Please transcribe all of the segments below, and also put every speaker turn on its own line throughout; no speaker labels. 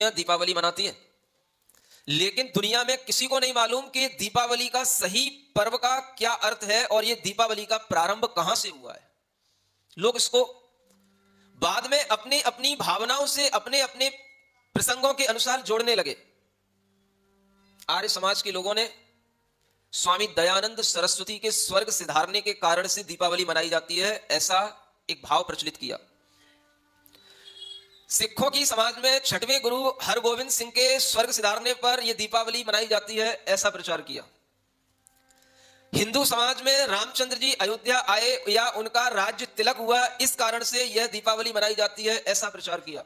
दीपावली मनाती है, लेकिन दुनिया में किसी को नहीं मालूम कि दीपावली का सही पर्व का क्या अर्थ है और ये दीपावली का प्रारंभ कहां से हुआ है। लोग इसको बाद में अपनी अपनी भावनाओं से अपने अपने प्रसंगों के अनुसार जोड़ने लगे। आर्य समाज के लोगों ने स्वामी दयानंद सरस्वती के स्वर्ग सिधारने के कारण से दीपावली मनाई जाती है, ऐसा एक भाव प्रचलित किया। सिखों की समाज में छठवें गुरु हरगोविंद सिंह के स्वर्ग सिधारने पर यह दीपावली मनाई जाती है, ऐसा प्रचार किया। हिंदू समाज में रामचंद्र जी अयोध्या आए या उनका राज्य तिलक हुआ, इस कारण से यह दीपावली मनाई जाती है, ऐसा प्रचार किया।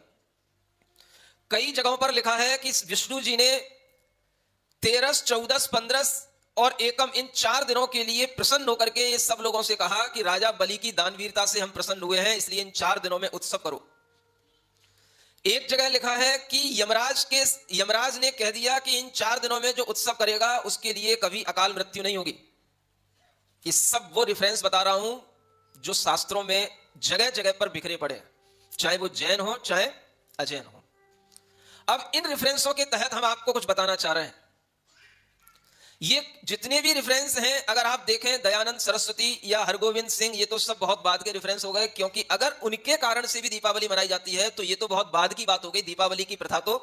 कई जगहों पर लिखा है कि विष्णु जी ने 13, 14, 15 और एकम इन 4 दिनों के लिए प्रसन्न होकर के ये सब लोगों से कहा कि राजा बलि की दानवीरता से हम प्रसन्न हुए हैं, इसलिए इन 4 दिनों में उत्सव करो। एक जगह लिखा है कि यमराज ने कह दिया कि इन 4 दिनों में जो उत्सव करेगा उसके लिए कभी अकाल मृत्यु नहीं होगी। ये सब वो रेफरेंस बता रहा हूं जो शास्त्रों में जगह जगह पर बिखरे पड़े हैं, चाहे वो जैन हो चाहे अजैन हो। अब इन रेफरेंसों के तहत हम आपको कुछ बताना चाह रहे हैं। ये जितने भी रेफरेंस हैं, अगर आप देखें दयानंद सरस्वती या हरगोविंद सिंह, ये तो सब बहुत बाद के रेफरेंस हो गए, क्योंकि अगर उनके कारण से भी दीपावली मनाई जाती है तो ये तो बहुत बाद की बात हो गई। दीपावली की प्रथा तो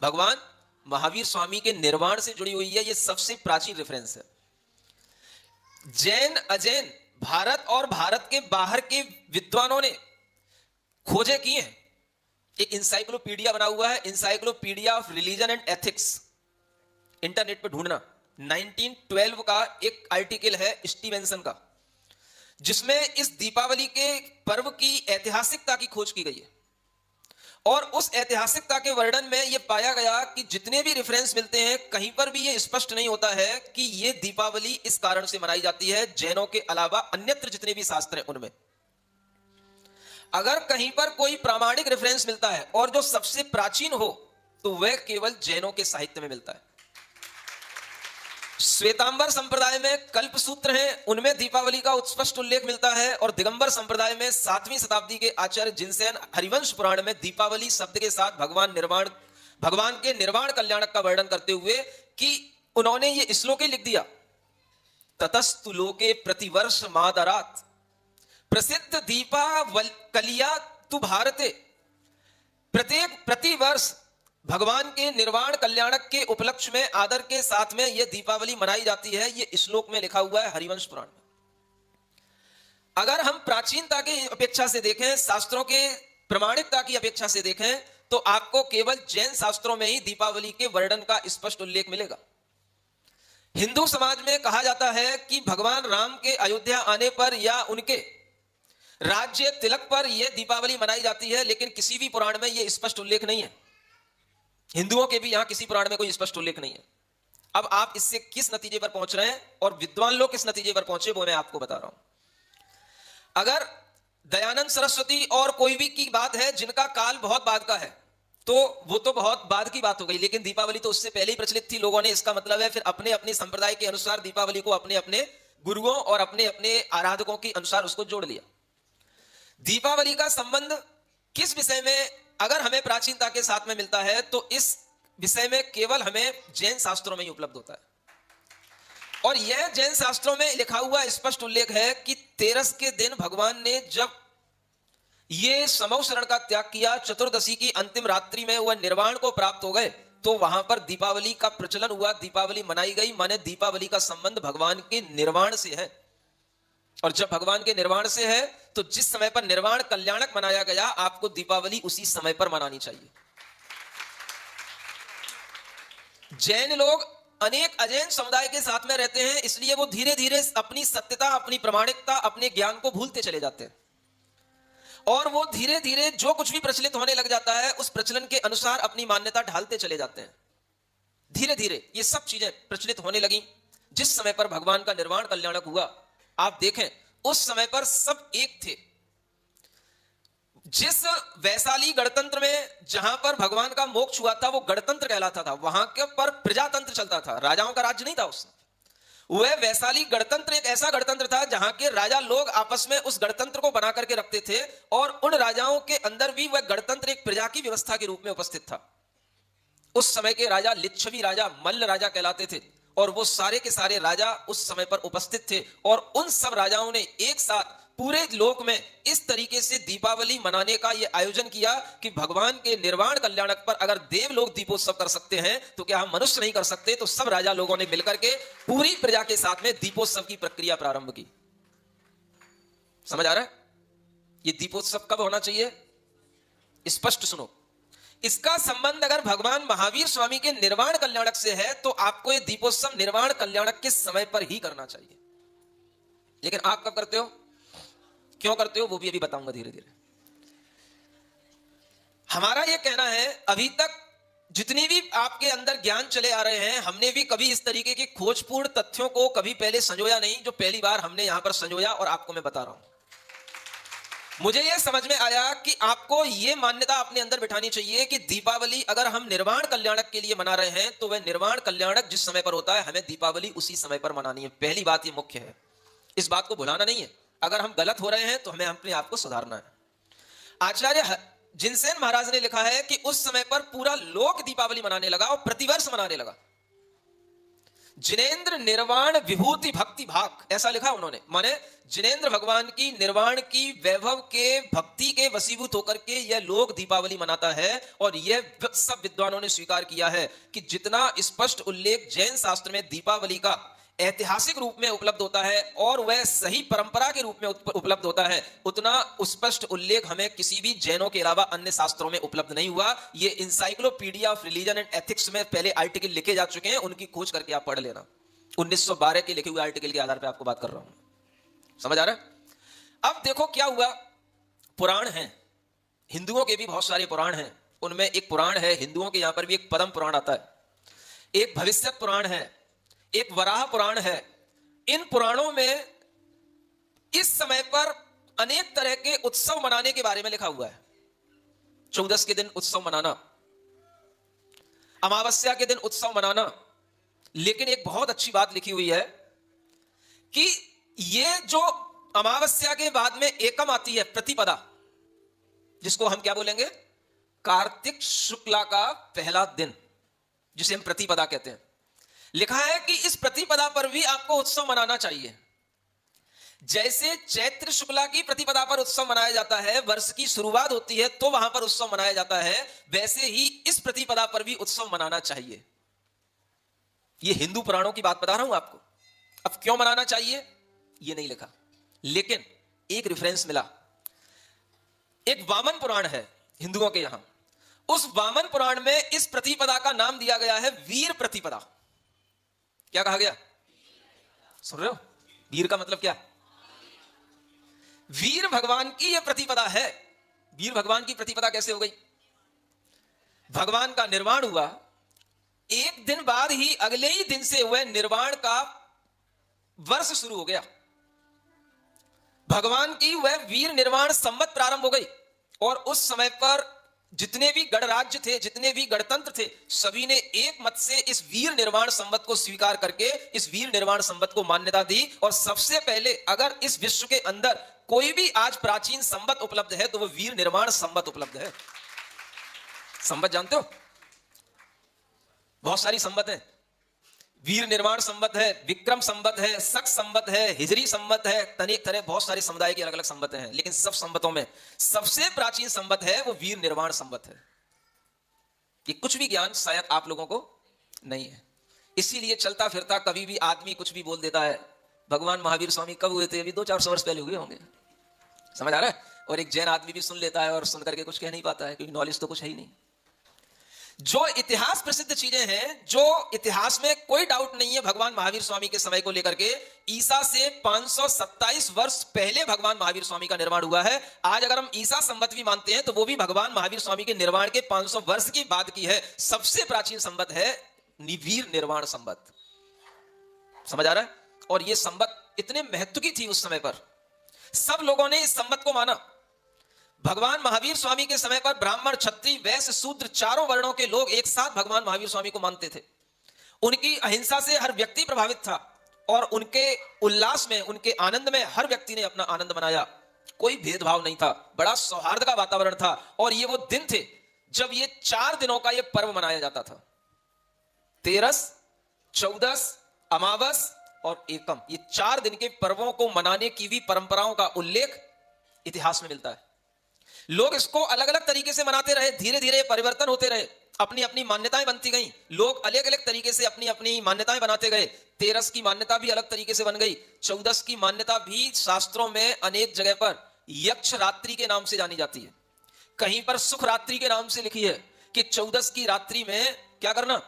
भगवान महावीर स्वामी के निर्वाण से जुड़ी हुई है, ये सबसे प्राचीन रेफरेंस है। जैन अजैन भारत और भारत के बाहर के विद्वानों ने खोजे की हैं। एक इंसाइक्लोपीडिया बना हुआ है, encyclopedia of religion and ethics, internet पर ढूंढना। 1912 का एक आर्टिकल है स्टीवेंसन का, जिसमें इस दीपावली के पर्व की ऐतिहासिकता की खोज की गई है। और उस ऐतिहासिकता के वर्णन में यह पाया गया कि जितने भी रेफरेंस मिलते हैं, कहीं पर भी यह स्पष्ट नहीं होता है कि यह दीपावली इस कारण से मनाई जाती है। जैनों के अलावा अन्यत्र जितने भी शास्त्र हैं उनमें अगर कहीं पर कोई प्रामाणिक रेफरेंस मिलता है और जो सबसे प्राचीन हो तो वह केवल जैनों के साहित्य में मिलता है। श्वेतांबर संप्रदाय में कल्प सूत्र हैं, उनमें दीपावली का स्पष्ट उल्लेख मिलता है। और दिगंबर संप्रदाय में 7वीं शताब्दी के आचार्य जिनसेन हरिवंश पुराण में दीपावली शब्द के साथ भगवान के निर्वाण कल्याणक का वर्णन करते हुए कि उन्होंने ये श्लोक लिख दिया, ततस्तु लोके प्रतिवर्ष मादरात प्रसिद्ध दीपावलिया तु भारते। प्रतिवर्ष भगवान के निर्वाण कल्याणक के उपलक्ष्य में आदर के साथ में यह दीपावली मनाई जाती है। यह श्लोक में लिखा हुआ है हरिवंश पुराण में। अगर हम प्राचीनता की अपेक्षा से देखें, शास्त्रों के प्रमाणिकता की अपेक्षा से देखें, तो आपको केवल जैन शास्त्रों में ही दीपावली के वर्णन का स्पष्ट उल्लेख मिलेगा। हिंदू समाज में कहा जाता है कि भगवान राम के अयोध्या आने पर या उनके राज्य तिलक पर यह दीपावली मनाई जाती है, लेकिन किसी भी पुराण में यह स्पष्ट उल्लेख नहीं है। हिंदुओं के भी यहां किसी पुराण में कोई स्पष्ट उल्लेख नहीं है। अब आप इससे किस नतीजे पर पहुंच रहे हैं और विद्वान लोग किस नतीजे पर पहुंचे, वो मैं आपको बता रहा हूं। अगर दयानंद सरस्वती और कोई भी की बात है जिनका काल बहुत बाद का है, तो वो तो बहुत बाद की बात हो गई, लेकिन दीपावली तो उससे पहले ही प्रचलित थी। लोगों ने, इसका मतलब है फिर अपने अपने संप्रदाय के अनुसार दीपावली को अपने अपने गुरुओं और अपने अपने आराधकों के अनुसार उसको जोड़ लिया। दीपावली का संबंध किस विषय में अगर हमें प्राचीनता के साथ में मिलता है, तो इस विषय में केवल हमें जैन शास्त्रों में ही उपलब्ध होता है। और यह जैन शास्त्रों में लिखा हुआ स्पष्ट उल्लेख है कि 13 के दिन भगवान ने जब ये समौ शरण का त्याग किया, चतुर्दशी की अंतिम रात्रि में वह निर्वाण को प्राप्त हो गए, तो वहां पर दीपावली का प्रचलन हुआ, दीपावली मनाई गई। माने दीपावली का संबंध भगवान के निर्वाण से है। और जब भगवान के निर्वाण से है, तो जिस समय पर निर्वाण कल्याणक मनाया गया, आपको दीपावली उसी समय पर मनानी चाहिए। जैन लोग अनेक अजैन समुदाय के साथ में रहते हैं, इसलिए वो धीरे धीरे अपनी सत्यता, अपनी प्रामाणिकता, अपने ज्ञान को भूलते चले जाते हैं। और वो धीरे धीरे जो कुछ भी प्रचलित होने लग जाता है, उस प्रचलन के अनुसार अपनी मान्यता ढालते चले जाते हैं। धीरे धीरे ये सब चीजें प्रचलित होने लगी। जिस समय पर भगवान का निर्वाण कल्याणक हुआ, आप देखें उस समय पर सब एक थे। जिस वैशाली गणतंत्र में जहां पर भगवान का मोक्ष हुआ था, वो गणतंत्र कहलाता था। वहां के पर प्रजातंत्र चलता था, राजाओं का राज्य नहीं था उस समय। वह वैशाली गणतंत्र एक ऐसा गणतंत्र था जहां के राजा लोग आपस में उस गणतंत्र को बना करके रखते थे, और उन राजाओं के अंदर भी वह गणतंत्र एक प्रजा की व्यवस्था के रूप में उपस्थित था। उस समय के राजा लिच्छवी राजा, मल्ल राजा कहलाते थे, और वो सारे के सारे राजा उस समय पर उपस्थित थे, और उन सब राजाओं ने एक साथ पूरे लोक में इस तरीके से दीपावली मनाने का यह आयोजन किया कि भगवान के निर्वाण कल्याणक पर अगर देव लोग दीपोत्सव कर सकते हैं तो क्या हम मनुष्य नहीं कर सकते? तो सब राजा लोगों ने मिलकर के पूरी प्रजा के साथ में दीपोत्सव की प्रक्रिया प्रारंभ की। समझ आ रहा है? ये दीपोत्सव कब होना चाहिए? स्पष्ट सुनो। इसका संबंध अगर भगवान महावीर स्वामी के निर्वाण कल्याणक से है तो आपको ये दीपोत्सव निर्वाण कल्याणक के समय पर ही करना चाहिए। लेकिन आप कब करते हो, क्यों करते हो, वो भी अभी बताऊंगा धीरे धीरे। हमारा यह कहना है, अभी तक जितनी भी आपके अंदर ज्ञान चले आ रहे हैं, हमने भी कभी इस तरीके के खोजपूर्ण तथ्यों को कभी पहले संजोया नहीं, जो पहली बार हमने यहां पर संजोया और आपको मैं बता रहा हूं। मुझे यह समझ में आया कि आपको यह मान्यता अपने अंदर बिठानी चाहिए कि दीपावली अगर हम निर्वाण कल्याणक के लिए मना रहे हैं तो वह निर्वाण कल्याणक जिस समय पर होता है हमें दीपावली उसी समय पर मनानी है। पहली बात यह मुख्य है, इस बात को भुलाना नहीं है। अगर हम गलत हो रहे हैं तो हमें अपने आप को सुधारना है। आचार्य जिनसेन महाराज ने लिखा है कि उस समय पर पूरा लोक दीपावली मनाने लगा और प्रतिवर्ष मनाने लगा। जिनेंद्र निर्वाण विभूति भक्ति भाग, ऐसा लिखा उन्होंने। माने जिनेंद्र भगवान की निर्वाण की वैभव के भक्ति के वशीभूत होकर के यह लोक दीपावली मनाता है। और यह सब विद्वानों ने स्वीकार किया है कि जितना स्पष्ट उल्लेख जैन शास्त्र में दीपावली का ऐतिहासिक रूप में उपलब्ध होता है और वह सही परंपरा के रूप में उपलब्ध होता है, उतना स्पष्ट उल्लेख हमें किसी भी जैनों के अलावा अन्य शास्त्रों में उपलब्ध नहीं हुआ। ये encyclopedia of religion and ethics में पहले आर्टिकल लिखे जा चुके हैं, उनकी खोज करके आप पढ़ लेना। 1912 के लिखे हुए आर्टिकल के आधार पर आपको बात कर रहा हूं। समझ आ रहा है? अब देखो क्या हुआ। पुराण हैं, हिंदुओं के भी बहुत सारे पुराण हैं। उनमें एक पुराण है, हिंदुओं के यहां पर भी एक पद्म पुराण आता है, एक भविष्यत पुराण है, एक वराह पुराण है। इन पुराणों में इस समय पर अनेक तरह के उत्सव मनाने के बारे में लिखा हुआ है। 14 के दिन उत्सव मनाना, अमावस्या के दिन उत्सव मनाना। लेकिन एक बहुत अच्छी बात लिखी हुई है कि ये जो अमावस्या के बाद में एकम आती है, प्रतिपदा, जिसको हम क्या बोलेंगे, कार्तिक शुक्ला का पहला दिन, जिसे हम प्रतिपदा कहते हैं। लिखा है कि इस प्रतिपदा पर भी आपको उत्सव मनाना चाहिए। जैसे चैत्र शुक्ला की प्रतिपदा पर उत्सव मनाया जाता है, वर्ष की शुरुआत होती है तो वहां पर उत्सव मनाया जाता है, वैसे ही इस प्रतिपदा पर भी उत्सव मनाना चाहिए। यह हिंदू पुराणों की बात बता रहा हूं आपको। अब क्यों मनाना चाहिए यह नहीं लिखा, लेकिन एक रेफरेंस मिला। एक वामन पुराण है हिंदुओं के यहां, उस वामन पुराण में इस प्रतिपदा का नाम दिया गया है वीर प्रतिपदा। क्या कहा गया, सुन रहे हो? वीर का मतलब क्या? वीर भगवान की यह प्रतिपदा है। वीर भगवान की प्रतिपदा कैसे हो गई? भगवान का निर्वाण हुआ, एक दिन बाद ही अगले ही दिन से वह निर्वाण का वर्ष शुरू हो गया। भगवान की वह वीर निर्वाण संवत प्रारंभ हो गई। और उस समय पर जितने भी गणराज्य थे, जितने भी गणतंत्र थे, सभी ने एक मत से इस वीर निर्वाण संवत को स्वीकार करके इस वीर निर्वाण संवत को मान्यता दी। और सबसे पहले अगर इस विश्व के अंदर कोई भी आज प्राचीन संवत उपलब्ध है तो वह वीर निर्वाण संवत उपलब्ध है। संवत जानते हो? बहुत सारी संवत है। वीर निर्वाण संवत है, विक्रम संवत है, शक संवत है, हिजरी संवत है, अनेक तरह बहुत सारे समुदाय के अलग अलग संवत हैं। लेकिन सब संवतों में सबसे प्राचीन संवत है वो वीर निर्वाण संवत है। ये कुछ भी ज्ञान शायद आप लोगों को नहीं है, इसीलिए चलता फिरता कभी भी आदमी कुछ भी बोल देता है। भगवान महावीर स्वामी कब हुए थे? अभी 200-400 वर्ष पहले हुए होंगे। समझ आ रहा है? और एक जैन आदमी भी सुन लेता है और सुन करके कुछ कह नहीं पाता है, क्योंकि नॉलेज तो कुछ है ही नहीं। जो इतिहास प्रसिद्ध चीजें हैं, जो इतिहास में कोई डाउट नहीं है, भगवान महावीर स्वामी के समय को लेकर के ईसा से 527 वर्ष पहले भगवान महावीर स्वामी का निर्माण हुआ है। आज अगर हम ईसा संवत भी मानते हैं तो वो भी भगवान महावीर स्वामी के निर्माण के 500 वर्ष की बाद की है। सबसे प्राचीन संवत है वीर निर्वाण संवत। समझ आ रहा है? और ये संवत इतने महत्व की थी उस समय पर, सब लोगों ने इस संवत को माना। भगवान महावीर स्वामी के समय पर ब्राह्मण, क्षत्रिय, वैश्य, शूद्र चारों वर्णों के लोग एक साथ भगवान महावीर स्वामी को मानते थे। उनकी अहिंसा से हर व्यक्ति प्रभावित था और उनके उल्लास में, उनके आनंद में हर व्यक्ति ने अपना आनंद मनाया। कोई भेदभाव नहीं था, बड़ा सौहार्द का वातावरण था। और ये वो दिन थे जब ये 4 दिनों का ये पर्व मनाया जाता था, तेरस, चौदस, अमावस और एकम, ये 4 दिन के पर्वों को मनाने की भी परंपराओं का उल्लेख इतिहास में मिलता है। लोग इसको अलग अलग तरीके से मनाते रहे, धीरे धीरे परिवर्तन होते रहे, अपनी अपनी मान्यताएं बनती गई, लोग अलग अलग तरीके से अपनी अपनी मान्यताएं बनाते गए। तेरस की मान्यता भी अलग तरीके से बन गई, चौदस की मान्यता भी शास्त्रों में अनेक जगह पर यक्ष रात्रि के नाम से जानी जाती है, कहीं पर सुख रात्रि के नाम से लिखी है कि चौदस की रात्रि में क्या करना,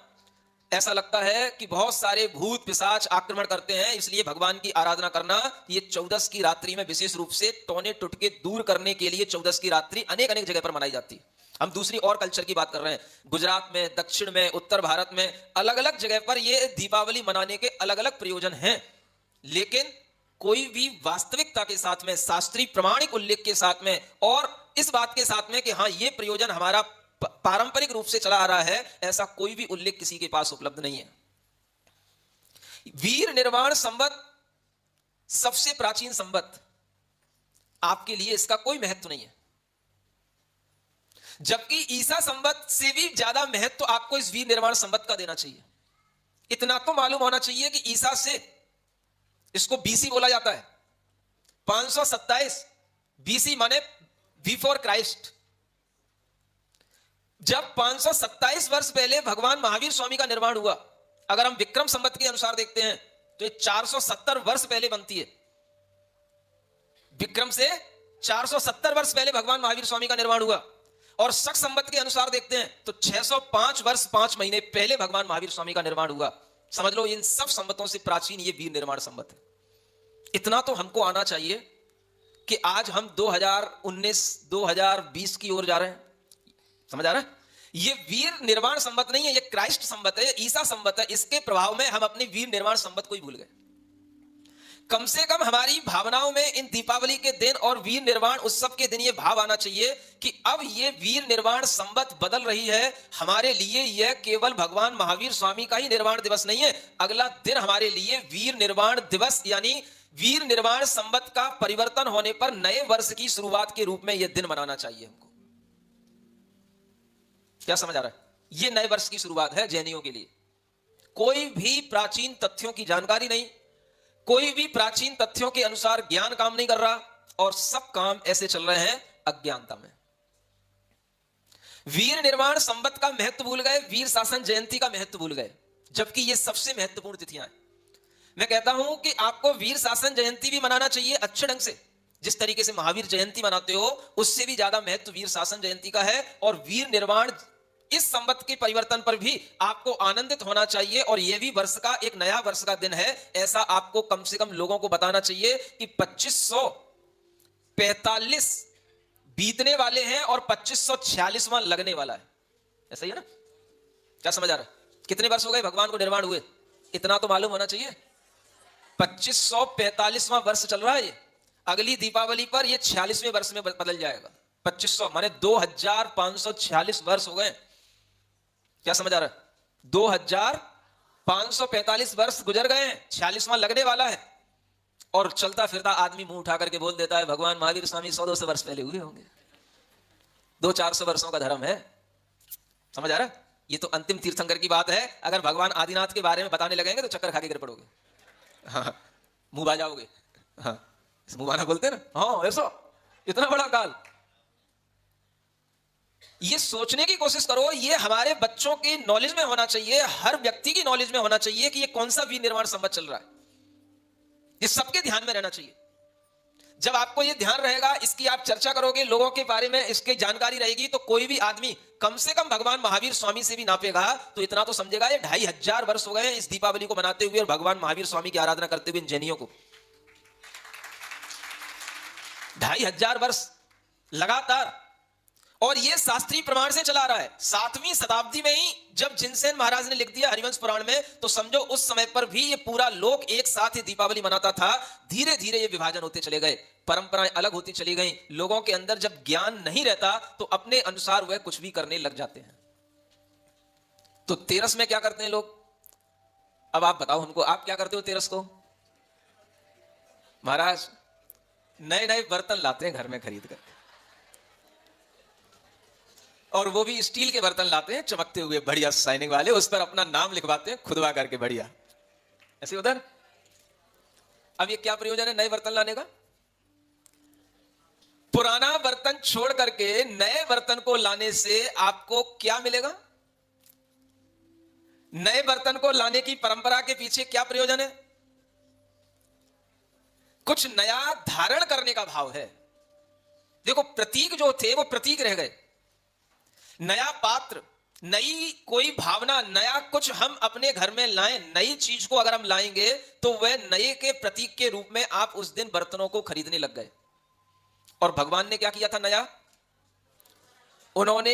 ऐसा लगता है कि बहुत सारे भूत पिशाच आक्रमण करते हैं, इसलिए भगवान की आराधना करना। ये चौदस की रात्रि में विशेष रूप से टोने टुटके दूर करने के लिए चौदस की रात्रि अनेक अनेक जगह पर मनाई जाती है। हम दूसरी और कल्चर की बात कर रहे हैं, गुजरात में, दक्षिण में, उत्तर भारत में अलग अलग जगह पर ये दीपावली मनाने के अलग अलग प्रयोजन हैं, लेकिन कोई भी वास्तविकता के साथ में, शास्त्रीय प्रमाणिक उल्लेख के साथ में और इस बात के साथ में कि हाँ ये प्रयोजन हमारा पारंपरिक रूप से चला आ रहा है, ऐसा कोई भी उल्लेख किसी के पास उपलब्ध नहीं है। वीर निर्वाण संवत सबसे प्राचीन संवत, आपके लिए इसका कोई महत्व नहीं है, जबकि ईसा संवत से भी ज्यादा महत्व आपको इस वीर निर्वाण संवत का देना चाहिए। इतना तो मालूम होना चाहिए कि ईसा से, इसको बीसी बोला जाता है, 527 बीसी माने बिफोर क्राइस्ट। जब 527 वर्ष पहले भगवान महावीर स्वामी का निर्माण हुआ, अगर हम विक्रम संवत के अनुसार देखते हैं तो ये 470 वर्ष पहले बनती है। विक्रम से 470 वर्ष पहले भगवान महावीर स्वामी का निर्माण हुआ, और शक संवत के अनुसार देखते हैं तो 605 वर्ष 5 महीने पहले भगवान महावीर स्वामी का निर्माण हुआ। समझ लो इन सब संवतों से प्राचीन ये वीर निर्माण संवत है। इतना तो हमको आना चाहिए कि आज हम 2019 2020 की ओर जा रहे हैं, समझ आ रहा है? ये वीर निर्वाण संवत नहीं है, ये क्राइस्ट संवत है, ईसा संवत है। इसके प्रभाव में हम अपने वीर निर्वाण संवत को ही भूल गए। कम से कम हमारी भावनाओं में इन दीपावली के दिन और वीर निर्वाण उत्सव के दिन ये भाव आना चाहिए कि अब ये वीर निर्वाण संवत बदल रही है, हमारे लिए यह केवल भगवान महावीर स्वामी का ही निर्वाण दिवस नहीं है, अगला दिन हमारे लिए वीर निर्वाण दिवस यानी वीर निर्वाण संवत का परिवर्तन होने पर नए वर्ष की शुरुआत के रूप में यह दिन मनाना चाहिए हमको। क्या समझ आ रहा है? यह नए वर्ष की शुरुआत है जैनियों के लिए। कोई भी प्राचीन तथ्यों की जानकारी नहीं, कोई भी प्राचीन तथ्यों के अनुसार ज्ञान काम नहीं कर रहा, और सब काम ऐसे चल रहे हैं अज्ञानता में। वीर निर्वाण संवत का महत्व भूल गए, वीर शासन जयंती का महत्व भूल गए, जबकि ये सबसे महत्वपूर्ण तिथियां हैं। मैं कहता हूं कि आपको वीर शासन जयंती भी मनाना चाहिए अच्छे ढंग से, जिस तरीके से महावीर जयंती मनाते हो उससे भी ज्यादा महत्व वीर शासन जयंती का है। और वीर निर्वाण इस संवत के परिवर्तन पर भी आपको आनंदित होना चाहिए, और यह भी वर्ष का एक नया वर्ष का दिन है, ऐसा आपको कम से कम लोगों को बताना चाहिए कि 2545 बीतने वाले हैं और 2546वां लगने वाला है। ऐसा ही है ना? क्या समझ आ रहा है? कितने वर्ष हो गए भगवान को निर्माण हुए? इतना तो मालूम होना चाहिए। 2545वां वर्ष चल रहा है ये। अगली दीपावली पर ये 46वें वर्ष में बदल जाएगा। 2500 माने 2546 वर्ष हो गए। क्या समझ आ रहा है? 2545 वर्ष गुजर गए हैं, 46वां लगने वाला है, और चलता फिरता आदमी मुंह उठा करके बोल देता है भगवान महावीर स्वामी 100-200 वर्ष पहले हुए होंगे। 200-400 वर्षों का धर्म है। समझ आ रहा है? ये तो अंतिम तीर्थंकर की बात है। अगर भगवान आदिनाथ के बारे में बताने लगेंगे तो चक्कर खा के गिर पड़ोगे। हाँ, मुंह बा जाओगे। हाँ, मुंह बाना बोलते ना, हाँ ऐसा इतना बड़ा काल। ये सोचने की कोशिश करो, ये हमारे बच्चों के नॉलेज में होना चाहिए, हर व्यक्ति की नॉलेज में होना चाहिए कि ये कौन सा वीर निर्वाण संवत चल रहा है। ये सबके ध्यान में रहना चाहिए। जब आपको ये ध्यान रहेगा, इसकी आप चर्चा करोगे, लोगों के बारे में इसकी जानकारी रहेगी, तो कोई भी आदमी कम से कम भगवान महावीर स्वामी से भी नापेगा तो इतना तो समझेगा ये 2500 वर्ष हो गए हैं इस दीपावली को मनाते हुए और भगवान महावीर स्वामी की आराधना करते हुए इन जैनियों को। 2500 वर्ष लगातार, और ये शास्त्रीय प्रमाण से चला रहा है। 7वीं शताब्दी में ही जब जिनसेन महाराज ने लिख दिया हरिवंश पुराण में, तो समझो उस समय पर भी ये पूरा लोक एक साथ ही दीपावली मनाता था। धीरे धीरे ये विभाजन होते चले गए, परंपराएं अलग होती चली गई। लोगों के अंदर जब ज्ञान नहीं रहता तो अपने अनुसार वह कुछ भी करने लग जाते हैं। तो तेरस में क्या करते हैं लोग? अब आप बताओ हमको, आप क्या करते हो तेरस को? महाराज नए नए बर्तन लाते हैं घर में खरीद कर, और वो भी स्टील के बर्तन लाते हैं, चमकते हुए बढ़िया शाइनिंग वाले, उस पर अपना नाम लिखवाते हैं खुदवा करके बढ़िया, ऐसे उधर। अब ये क्या प्रयोजन है नए बर्तन लाने का? पुराना बर्तन छोड़ करके नए बर्तन को लाने से आपको क्या मिलेगा? नए बर्तन को लाने की परंपरा के पीछे क्या प्रयोजन है? कुछ नया धारण करने का भाव है। देखो, प्रतीक जो थे वो प्रतीक रह गए, नया पात्र, नई कोई भावना, नया कुछ हम अपने घर में लाएं, नई चीज को अगर हम लाएंगे तो वह नए के प्रतीक के रूप में आप उस दिन बर्तनों को खरीदने लग गए। और भगवान ने क्या किया था नया? उन्होंने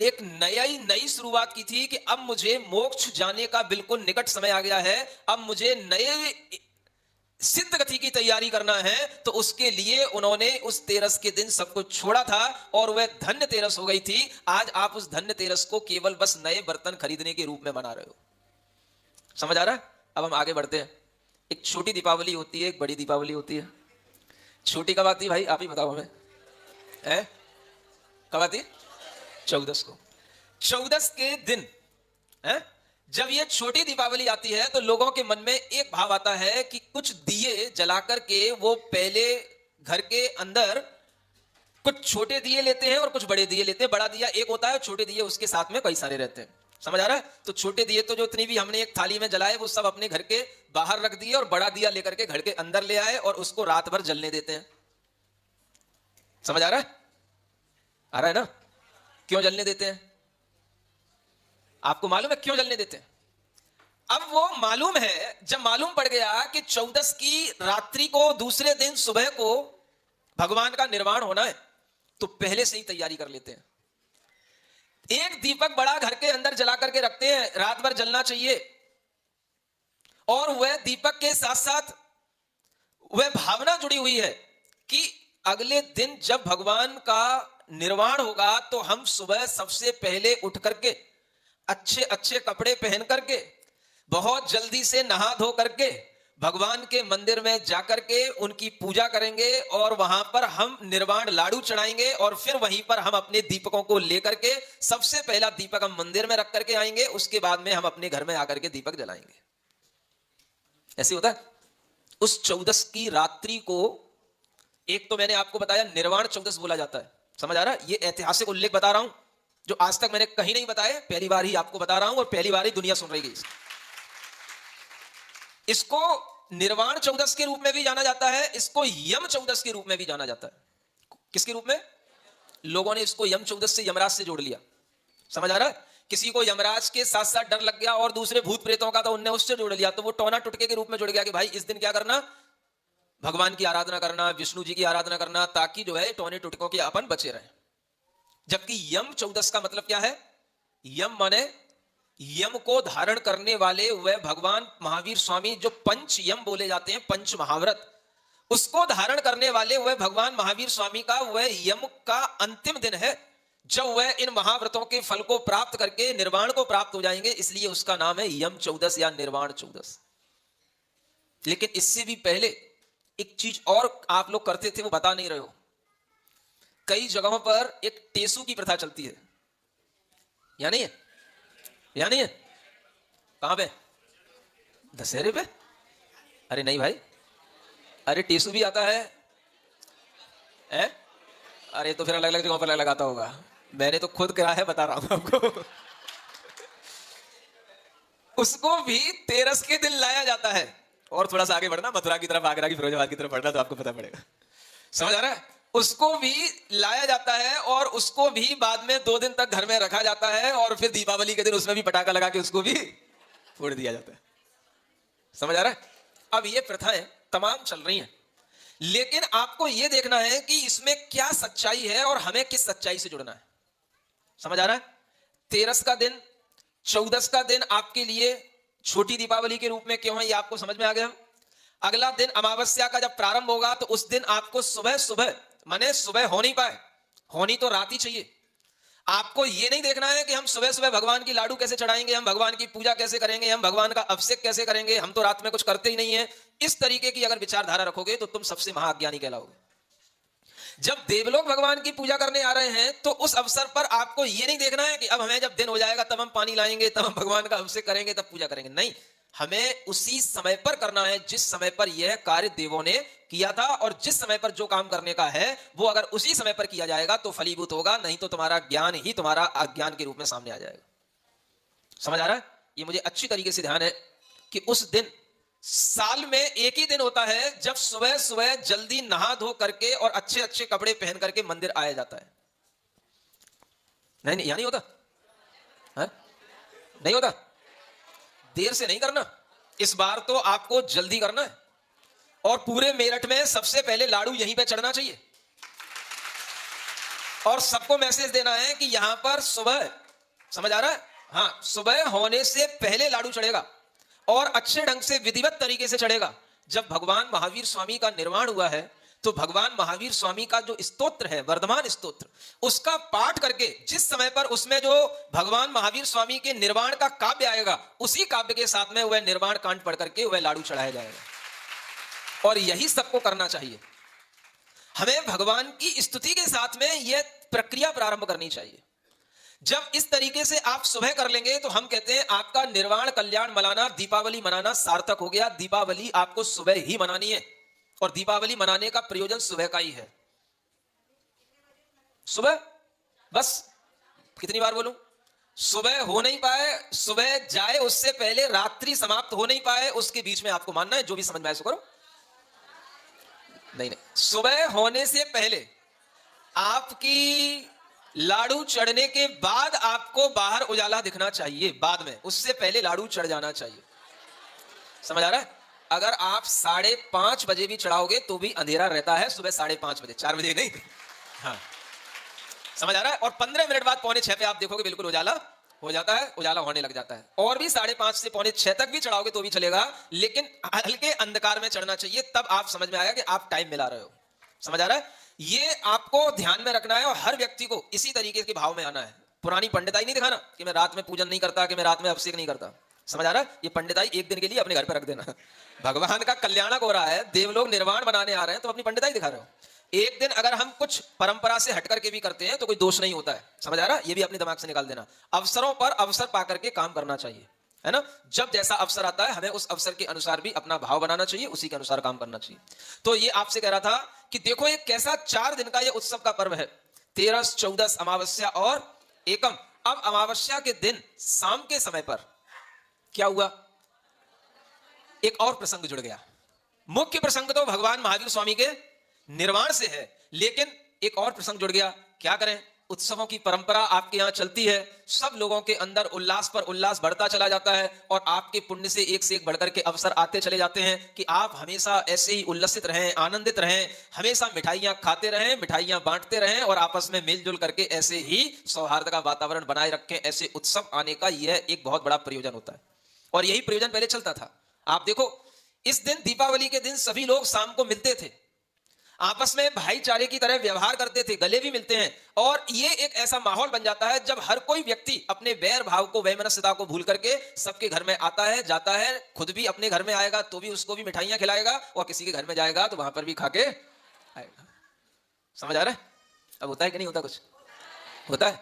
एक नई शुरुआत की थी कि अब मुझे मोक्ष जाने का बिल्कुल निकट समय आ गया है, अब मुझे नए सिद्ध गति की तैयारी करना है। तो उसके लिए उन्होंने उस तेरस के दिन सब कुछ छोड़ा था और वह धन्य तेरस हो गई थी। आज आप उस धन्य तेरस को केवल बस नए बर्तन खरीदने के रूप में मना रहे हो। समझ आ रहा है? अब हम आगे बढ़ते हैं। एक छोटी दीपावली होती है, एक बड़ी दीपावली होती है। छोटी कब आती है भाई, आप ही बताओ हमें, है कब आती? 14 को। 14 के दिन है जब ये छोटी दीपावली आती है तो लोगों के मन में एक भाव आता है कि कुछ दिए जलाकर के वो पहले घर के अंदर कुछ छोटे दिए लेते हैं और कुछ बड़े दिए लेते हैं। बड़ा दिया एक होता है, छोटे दिए उसके साथ में कई सारे रहते हैं। समझ आ रहा है? तो छोटे दिए तो जो इतनी भी हमने एक थाली में जलाए वो सब अपने घर के बाहर रख दिए और बड़ा दिया लेकर के घर के अंदर ले आए और उसको रात भर जलने देते हैं। समझ आ रहा है? आ रहा है ना? क्यों जलने देते हैं? आपको मालूम है क्यों जलने देते हैं? अब वो मालूम है, जब मालूम पड़ गया कि 14 की रात्रि को दूसरे दिन सुबह को भगवान का निर्वाण होना है, तो पहले से ही तैयारी कर लेते हैं। एक दीपक बड़ा घर के अंदर जला करके रखते हैं, रात भर जलना चाहिए। और वह दीपक के साथ साथ वह भावना जुड़ी हुई है कि अगले दिन जब भगवान का निर्वाण होगा तो हम सुबह सबसे पहले उठ करके अच्छे अच्छे कपड़े पहन करके बहुत जल्दी से नहा धो करके भगवान के मंदिर में जाकर के उनकी पूजा करेंगे और वहां पर हम निर्वाण लाडू चढ़ाएंगे और फिर वहीं पर हम अपने दीपकों को लेकर के सबसे पहला दीपक हम मंदिर में रख करके आएंगे, उसके बाद में हम अपने घर में आकर के दीपक जलाएंगे। ऐसे होता है। उस 14 की रात्रि को, एक तो मैंने आपको बताया निर्वाण 14 बोला जाता है। समझ आ रहा है? ये ऐतिहासिक उल्लेख बता रहा हूं जो आज तक मैंने कहीं नहीं बताया, पहली बार ही आपको बता रहा हूं और पहली बार ही दुनिया सुन रही है। इसको निर्वाण 14 के रूप में भी जाना जाता है, इसको यम 14 के रूप में भी जाना जाता है। किसके रूप में? लोगों ने इसको यम 14 से यमराज से जोड़ लिया। समझ आ रहा है? किसी को यमराज के साथ साथ डर लग गया और दूसरे भूत प्रेतों का, तो उनने उससे जोड़ लिया, तो वो टोना टुटके के रूप में जुड़ गया कि भाई इस दिन क्या करना? भगवान की आराधना करना, विष्णु जी की आराधना करना, ताकि जो है टोने टुटकों के अपन बचे रहे। जबकि यम 14 का मतलब क्या है? यम माने यम को धारण करने वाले वह भगवान महावीर स्वामी, जो पंच यम बोले जाते हैं, पंच महाव्रत, उसको धारण करने वाले वह भगवान महावीर स्वामी का वह यम का अंतिम दिन है जब वह इन महाव्रतों के फल को प्राप्त करके निर्वाण को प्राप्त हो जाएंगे। इसलिए उसका नाम है यम 14 या निर्वाण 14। लेकिन इससे भी पहले एक चीज और आप लोग करते थे, वो बता नहीं रहे हो। कई जगहों पर एक टेसू की प्रथा चलती है, या नहीं है? या नहीं है? कहां पे? दशहरे पे? अरे नहीं भाई, अरे टेसू भी आता है, अरे तो फिर अलग अलग जगहों पर अलग लगाता होगा। मैंने तो खुद करा है, बता रहा हूं आपको। उसको भी तेरस के दिन लाया जाता है। और थोड़ा सा आगे बढ़ना, मथुरा की तरफ, आगरा की, फिरोजाबाद की तरफ बढ़ना, तो आपको पता पड़ेगा। समझ आ रहा है? उसको भी लाया जाता है और उसको भी बाद में 2 दिन तक घर में रखा जाता है और फिर दीपावली के दिन उसमें भी पटाखा लगा के उसको भी फोड़ दिया जाता है। समझ आ रहा है? अब ये प्रथाएं तमाम चल रही हैं, लेकिन आपको यह देखना है कि इसमें क्या सच्चाई है और हमें किस सच्चाई से जुड़ना है। समझ आ रहा है? 13 का दिन, 14 का दिन आपके लिए छोटी दीपावली के रूप में क्यों है, ये आपको समझ में आ गया। अगला दिन अमावस्या का जब प्रारंभ होगा तो उस दिन आपको सुबह सुबह, माने सुबह हो नहीं पाए, होनी तो रात ही चाहिए। आपको यह नहीं देखना है कि हम सुबह सुबह भगवान की लाडू कैसे चढ़ाएंगे, हम भगवान की पूजा कैसे करेंगे, हम भगवान का अभिषेक कैसे करेंगे, हम तो रात में कुछ करते ही नहीं है। इस तरीके की अगर विचारधारा रखोगे तो तुम सबसे महाअज्ञानी कहलाओगे। जब देवलोग भगवान की पूजा करने आ रहे हैं तो उस अवसर पर आपको ये नहीं देखना है कि अब हमें जब दिन हो जाएगा तब हम पानी लाएंगे, तब हम भगवान का अभिषेक करेंगे, तब पूजा करेंगे। नहीं, हमें उसी समय पर करना है जिस समय पर यह कार्य देवों ने किया था। और जिस समय पर जो काम करने का है वो अगर उसी समय पर किया जाएगा तो फलीभूत होगा, नहीं तो तुम्हारा ज्ञान ही तुम्हारा अज्ञान के रूप में सामने आ जाएगा। समझ आ रहा है? ये मुझे अच्छी तरीके से ध्यान है कि उस दिन साल में एक ही दिन होता है जब सुबह सुबह जल्दी नहा धो करके और अच्छे अच्छे कपड़े पहन करके मंदिर आया जाता है। नहीं नहीं, यहां नहीं होता है? नहीं होता। देर से नहीं करना, इस बार तो आपको जल्दी करना है। और पूरे मेरठ में सबसे पहले लाडू यहीं पे चढ़ना चाहिए और सबको मैसेज देना है कि यहां पर सुबह, समझ आ रहा है? हाँ, सुबह होने से पहले लाडू चढ़ेगा और अच्छे ढंग से विधिवत तरीके से चढ़ेगा। जब भगवान महावीर स्वामी का निर्वाण हुआ है तो भगवान महावीर स्वामी का जो स्तोत्र है, वर्धमान स्तोत्र, उसका पाठ करके जिस समय पर उसमें जो भगवान महावीर स्वामी के निर्वाण का काव्य आएगा, उसी काव्य के साथ में वह निर्वाण कांड पढ़ करके वह लाडू चढ़ाया जाएगा। और यही सबको करना चाहिए। हमें भगवान की स्तुति के साथ में यह प्रक्रिया प्रारंभ करनी चाहिए। जब इस तरीके से आप सुबह कर लेंगे तो हम कहते हैं आपका निर्वाण कल्याण मनाना, दीपावली मनाना सार्थक हो गया। दीपावली आपको सुबह ही मनानी है और दीपावली मनाने का प्रयोजन सुबह का ही है। सुबह, बस कितनी बार बोलूं, सुबह हो नहीं पाए, सुबह जाए उससे पहले रात्रि समाप्त हो नहीं पाए, उसके बीच में आपको मानना है। जो भी समझ में आए सो करो। नहीं नहीं, सुबह होने से पहले, आपकी लाडू चढ़ने के बाद आपको बाहर उजाला दिखना चाहिए, बाद में, उससे पहले लाडू चढ़ जाना चाहिए। समझ आ रहा है? अगर आप 5:30 बजे भी चढ़ाओगे तो भी अंधेरा रहता है सुबह 5:30 बजे, 4 बजे नहीं। हाँ, समझ आ रहा है? और 15 मिनट बाद 5:45 पे आप देखोगे बिल्कुल उजाला हो जाता है, उजाला होने लग जाता है। और भी 5:30 से 5:45 तक भी चढ़ाओगे तो भी चलेगा, लेकिन हल्के अंधकार में चढ़ना चाहिए। तब आप समझ में आएगा कि आप टाइम मिला रहे हो। समझ आ रहा है? ये आपको ध्यान में रखना है और हर व्यक्ति को इसी तरीके के भाव में आना है। पुरानी पंडिताई नहीं दिखाना कि मैं रात में पूजन नहीं करता, कि मैं रात में अभिषेक नहीं करता। समझ आ रहा है? ये पंडिताई एक दिन के लिए अपने घर पर रख देना। भगवान का कल्याणक हो रहा है, देवलोग निर्वाण बनाने आ रहे हैं, तो अपनी पंडिताई दिखा रहे हो। एक दिन अगर हम कुछ परंपरा से हट करके भी करते हैं तो कोई दोष नहीं होता है। समझ आ रहा है? ये भी अपने दिमाग से निकाल देना। अवसरों पर अवसर पा करके काम करना चाहिए, है ना? जब जैसा अवसर आता है हमें उस अवसर के अनुसार भी अपना भाव बनाना चाहिए, उसी के अनुसार काम करना चाहिए। तो ये आपसे कह रहा था कि देखो ये कैसा 4 दिन का ये उत्सव का पर्व है, 13, 14 अमावस्या और एकम। अब अमावस्या के दिन शाम के समय पर क्या हुआ? एक और प्रसंग जुड़ गया। मुख्य प्रसंग तो भगवान महावीर स्वामी के निर्वाण से है, लेकिन एक और प्रसंग जुड़ गया। क्या करें? उत्सवों की परंपरा आपके यहां चलती है, सब लोगों के अंदर उल्लास पर उल्लास बढ़ता चला जाता है और आपके पुण्य से एक से एक बढ़कर के अवसर आते चले जाते हैं कि आप हमेशा ऐसे ही उल्लसित रहें, आनंदित रहें, हमेशा मिठाइयां खाते रहें, मिठाइयां बांटते रहें और आपस में मिलजुल करके ऐसे ही सौहार्द का वातावरण बनाए रखें। ऐसे उत्सव आने का यह एक बहुत बड़ा प्रयोजन होता है और यही प्रयोजन पहले चलता था। आप देखो, इस दिन दीपावली के दिन सभी लोग शाम को मिलते थे, आपस में भाईचारे की तरह व्यवहार करते थे, गले भी मिलते हैं और ये एक ऐसा माहौल बन जाता है जब हर कोई व्यक्ति अपने वैर भाव को, वैमनस्यता को भूल करके सबके घर में आता है, जाता है। खुद भी अपने घर में आएगा तो भी उसको भी मिठाइयां खिलाएगा और किसी के घर में जाएगा तो वहां पर भी खाके आएगा। समझ आ रहा है? अब होता है कि नहीं होता? कुछ होता है।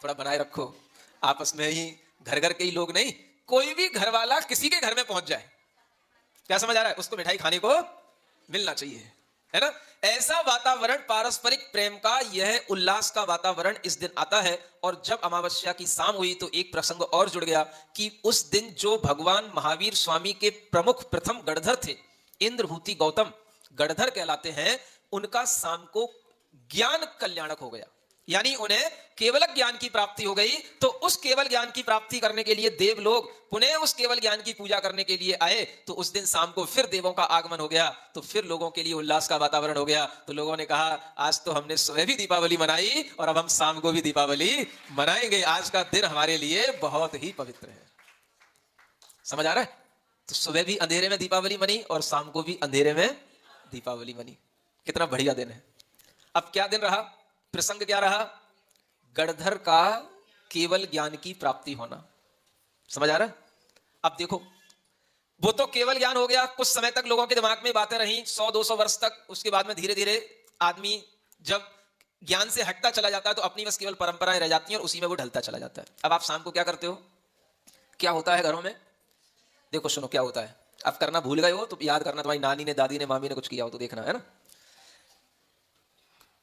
थोड़ा बनाए रखो आपस में ही, घर घर के ही लोग नहीं, कोई भी घर वाला किसी के घर में पहुंच जाए, क्या समझ आ रहा है? उसको मिठाई खाने को मिलना चाहिए, है ना? ऐसा वातावरण, पारस्परिक प्रेम का, यह उल्लास का वातावरण इस दिन आता है। और जब अमावस्या की शाम हुई तो एक प्रसंग और जुड़ गया कि उस दिन जो भगवान महावीर स्वामी के प्रमुख प्रथम गणधर थे, इंद्रभूति गौतम गणधर कहलाते हैं, उनका शाम को ज्ञान कल्याणक हो गया, यानी उन्हें केवल ज्ञान की प्राप्ति हो गई। तो उस केवल ज्ञान की प्राप्ति करने के लिए देव लोग पुनः उस केवल ज्ञान की पूजा करने के लिए आए। तो उस दिन शाम को फिर देवों का आगमन हो गया, तो फिर लोगों के लिए उल्लास का वातावरण हो गया। तो लोगों ने कहा आज तो हमने सुबह भी दीपावली मनाई और अब हम शाम को भी दीपावली मनाएंगे। आज का दिन हमारे लिए बहुत ही पवित्र है। समझ आ रहा है? तो सुबह भी अंधेरे में दीपावली मनी और शाम को भी अंधेरे में दीपावली मनी। कितना बढ़िया दिन है। अब क्या दिन रहा? प्रसंग क्या रहा? गणधर का केवल ज्ञान की प्राप्ति होना। समझ आ रहा है? अब देखो, वो तो केवल ज्ञान हो गया, कुछ समय तक लोगों के दिमाग में बातें रही, 100-200 वर्ष तक। उसके बाद में धीरे धीरे आदमी जब ज्ञान से हटता चला जाता है तो अपनी बस केवल परंपराएं रह जाती हैं और उसी में वो ढलता चला जाता है। अब आप शाम को क्या करते हो, क्या होता है घरों में, देखो सुनो क्या होता है। अब करना भूल गए हो तो याद करना, तुम्हारी नानी ने, दादी ने, मामी ने कुछ किया हो तो देखना, है ना।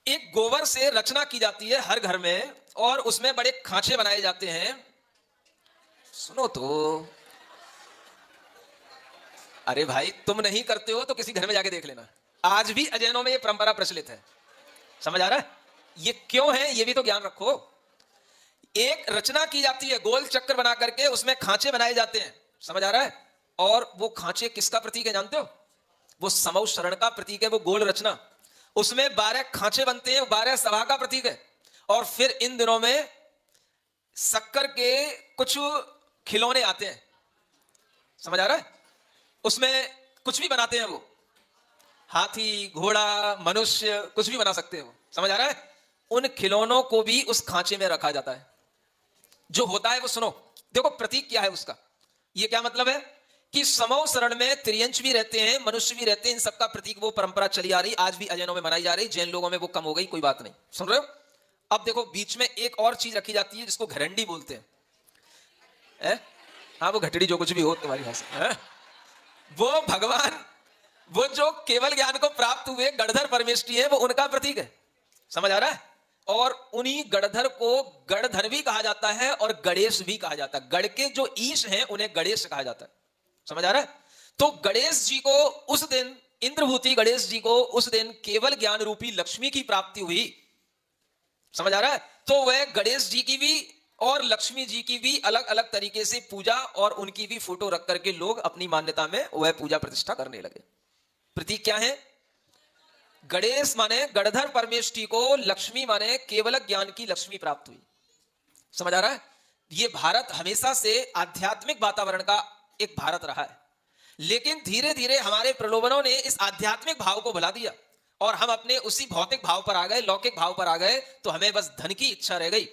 एक गोबर से रचना की जाती है हर घर में और उसमें बड़े खांचे बनाए जाते हैं। सुनो तो, अरे भाई तुम नहीं करते हो तो किसी घर में जाके देख लेना, आज भी अजैनों में ये परंपरा प्रचलित है। समझ आ रहा है? ये क्यों है ये भी तो ज्ञान रखो। एक रचना की जाती है, गोल चक्कर बना करके उसमें खांचे बनाए जाते हैं। समझ आ रहा है? और वो खांचे किसका प्रतीक है जानते हो? वो समौ शरण का प्रतीक है, वो गोल रचना। उसमें 12 खांचे बनते हैं, 12 सभा का प्रतीक है। और फिर इन दिनों में शक्कर के कुछ खिलौने आते हैं। समझ आ रहा है? उसमें कुछ भी बनाते हैं, वो हाथी, घोड़ा, मनुष्य, कुछ भी बना सकते हैं वो। समझ आ रहा है? उन खिलौनों को भी उस खांचे में रखा जाता है। जो होता है वो सुनो, देखो प्रतीक क्या है उसका। ये क्या मतलब है कि समौ शरण में त्रियंच भी रहते हैं, मनुष्य भी रहते हैं, इन सबका प्रतीक वो परंपरा चली आ रही, आज भी अजैनों में मनाई जा रही। जैन लोगों में वो कम हो गई, कोई बात नहीं। सुन रहे हो? अब देखो बीच में एक और चीज रखी जाती है जिसको घरंडी बोलते हैं। हाँ वो घटड़ी जो कुछ भी हो तुम्हारी भाषा, वो भगवान, वो जो केवल ज्ञान को प्राप्त हुए गणधर परमेष्ठी है, वो उनका प्रतीक है। समझ आ रहा है? और उन्हीं गणधर को गणधर भी कहा जाता है और गणेश भी कहा जाता है। गण के जो ईश हैं उन्हें गणेश कहा जाता है। समझ आ रहा है? तो गणेश जी को उस दिन, इंद्रभूति गणेश जी को उस दिन केवल ज्ञान रूपी लक्ष्मी की प्राप्ति हुई। समझ आ रहा है? तो वह गणेश जी की भी और लक्ष्मी जी की भी अलग अलग तरीके से पूजा और उनकी भी फोटो रख करके लोग अपनी मान्यता में वह पूजा प्रतिष्ठा करने लगे। प्रतीक क्या है? गणेश माने गणधर परमेष्ठी को, लक्ष्मी माने केवल ज्ञान की लक्ष्मी प्राप्त हुई। समझ आ रहा है? ये भारत हमेशा से आध्यात्मिक वातावरण का एक भारत रहा है, लेकिन धीरे धीरे हमारे प्रलोभनों ने इस आध्यात्मिक भाव को भुला दिया और हम अपने उसी भौतिक भाव पर आ गए, लौकिक भाव पर आ गए, तो हमें बस धन की इच्छा रह गई।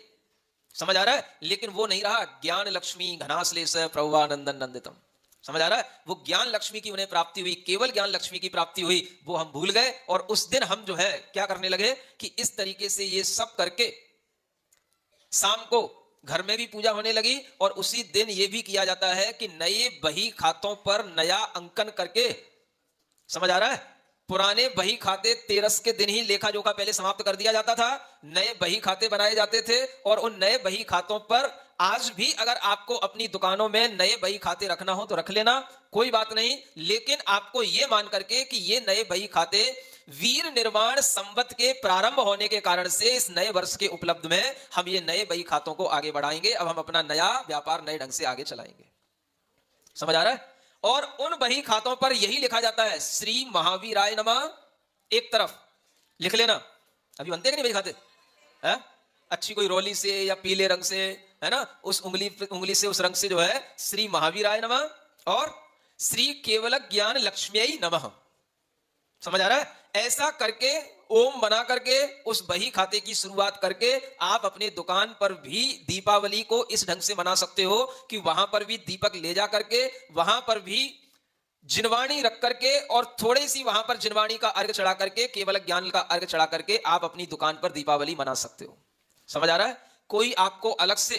समझ आ रहा है? लेकिन वो नहीं रहा। ज्ञान लक्ष्मी घनाश्लेष प्रभुवानंदन नंदितम। समझ आ रहा है? वो ज्ञान लक्ष्मी की उन्हें प्राप्ति हुई, केवल ज्ञान लक्ष्मी की प्राप्ति हुई, वो हम भूल गए। और उस दिन हम जो है क्या करने लगे कि इस तरीके से ये सब करके शाम को घर में भी पूजा होने लगी और उसी दिन ये भी किया जाता है कि नए बही खातों पर नया अंकन करके, समझ आ रहा है, पुराने बही खाते 13 के दिन ही लेखा जोखा पहले समाप्त कर दिया जाता था, नए बही खाते बनाए जाते थे। और उन नए बही खातों पर आज भी अगर आपको अपनी दुकानों में नए बही खाते रखना हो तो रख लेना, कोई बात नहीं। लेकिन आपको यह मान करके कि ये नए बही खाते वीर निर्वाण संवत के प्रारंभ होने के कारण से इस नए वर्ष के उपलब्ध में हम ये नए बही खातों को आगे बढ़ाएंगे। अब हम अपना नया व्यापार नए ढंग से आगे चलाएंगे। समझ आ रहा है? और उन बही खातों पर यही लिखा जाता है श्री महावीराय नमः। एक तरफ लिख लेना। अभी बनते हैं कि नहीं बही खाते? है? अच्छी कोई रोली से या पीले रंग से, है ना, उस उंगली से उस रंग से जो है श्री महावीराय नमः और श्री केवल ज्ञान लक्ष्मी नमः। समझ आ रहा है? ऐसा करके ओम बना करके उस बही खाते की शुरुआत करके आप अपने दुकान पर भी दीपावली को इस ढंग से मना सकते हो कि वहां पर भी दीपक ले जा करके, वहां पर भी जिनवाणी रख करके और थोड़ी सी वहां पर जिनवाणी का अर्घ चढ़ा करके, केवल ज्ञान का अर्घ चढ़ा करके आप अपनी दुकान पर दीपावली मना सकते हो। समझ आ रहा है? कोई आपको अलग से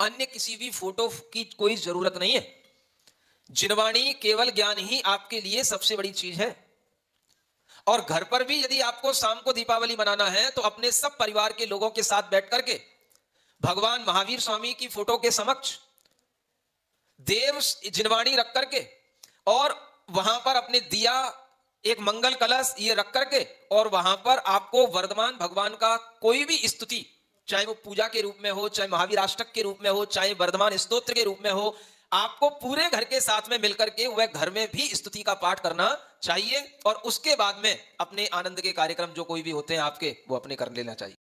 अन्य किसी भी फोटो की कोई जरूरत नहीं है। जिनवाणी केवल ज्ञान ही आपके लिए सबसे बड़ी चीज है। और घर पर भी यदि आपको शाम को दीपावली मनाना है तो अपने सब परिवार के लोगों के साथ बैठ करके भगवान महावीर स्वामी की फोटो के समक्ष देव जिनवाणी रख करके और वहां पर अपने दिया, एक मंगल कलश ये रख करके और वहां पर आपको वर्धमान भगवान का कोई भी स्तुति, चाहे वो पूजा के रूप में हो, चाहे महावीर अष्टक के रूप में हो, चाहे वर्धमान स्तोत्र के रूप में हो, आपको पूरे घर के साथ में मिलकर के वह घर में भी स्तुति का पाठ करना चाहिए। और उसके बाद में अपने आनंद के कार्यक्रम जो कोई भी होते हैं आपके, वो अपने कर लेना चाहिए।